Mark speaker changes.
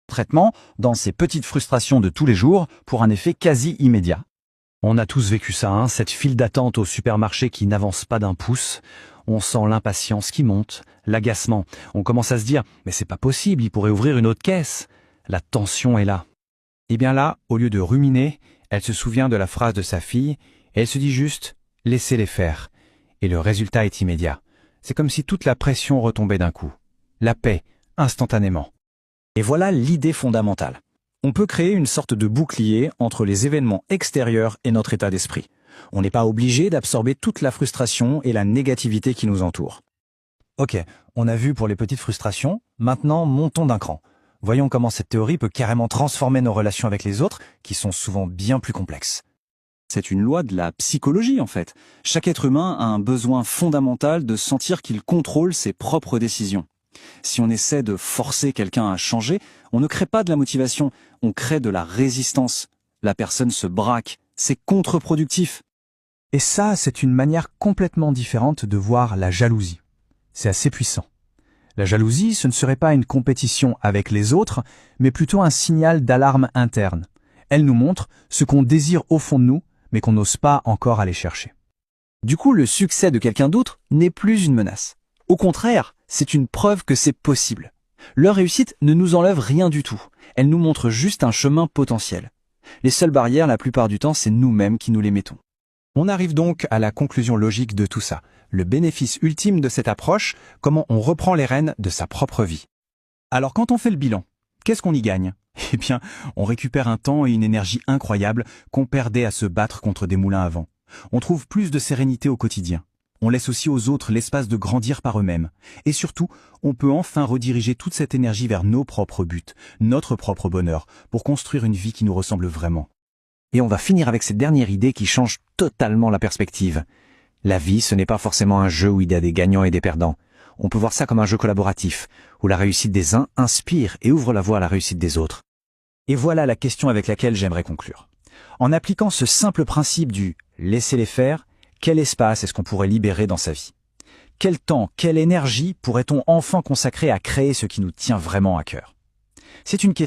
Speaker 1: Traitement dans ces petites frustrations de tous les jours pour un effet quasi immédiat.
Speaker 2: On a tous vécu ça, hein, cette file d'attente au supermarché qui n'avance pas d'un pouce. On sent l'impatience qui monte, l'agacement. On commence à se dire « mais c'est pas possible, il pourrait ouvrir une autre caisse ». La tension est là.
Speaker 1: Et bien là, au lieu de ruminer, elle se souvient de la phrase de sa fille et elle se dit juste « laissez-les faire ». Et le résultat est immédiat. C'est comme si toute la pression retombait d'un coup. La paix, instantanément. Et voilà l'idée fondamentale. On peut créer une sorte de bouclier entre les événements extérieurs et notre état d'esprit. On n'est pas obligé d'absorber toute la frustration et la négativité qui nous entoure. Ok, on a vu pour les petites frustrations, maintenant montons d'un cran. Voyons comment cette théorie peut carrément transformer nos relations avec les autres, qui sont souvent bien plus complexes. C'est une loi de la psychologie en fait. Chaque être humain a un besoin fondamental de sentir qu'il contrôle ses propres décisions. Si on essaie de forcer quelqu'un à changer, on ne crée pas de la motivation, on crée de la résistance. La personne se braque, c'est contre-productif. Et ça, c'est une manière complètement différente de voir la jalousie. C'est assez puissant. La jalousie, ce ne serait pas une compétition avec les autres, mais plutôt un signal d'alarme interne. Elle nous montre ce qu'on désire au fond de nous, mais qu'on n'ose pas encore aller chercher. Du coup, le succès de quelqu'un d'autre n'est plus une menace. Au contraire, c'est une preuve que c'est possible. Leur réussite ne nous enlève rien du tout. Elle nous montre juste un chemin potentiel. Les seules barrières, la plupart du temps, c'est nous-mêmes qui nous les mettons. On arrive donc à la conclusion logique de tout ça. Le bénéfice ultime de cette approche, comment on reprend les rênes de sa propre vie. Alors quand on fait le bilan, qu'est-ce qu'on y gagne? Eh bien, on récupère un temps et une énergie incroyables qu'on perdait à se battre contre des moulins à vent. On trouve plus de sérénité au quotidien. On laisse aussi aux autres l'espace de grandir par eux-mêmes. Et surtout, on peut enfin rediriger toute cette énergie vers nos propres buts, notre propre bonheur, pour construire une vie qui nous ressemble vraiment. Et on va finir avec cette dernière idée qui change totalement la perspective. La vie, ce n'est pas forcément un jeu où il y a des gagnants et des perdants. On peut voir ça comme un jeu collaboratif, où la réussite des uns inspire et ouvre la voie à la réussite des autres. Et voilà la question avec laquelle j'aimerais conclure. En appliquant ce simple principe du « laissez-les faire », quel espace est-ce qu'on pourrait libérer dans sa vie? Quel temps, quelle énergie pourrait-on enfin consacrer à créer ce qui nous tient vraiment à cœur? C'est une question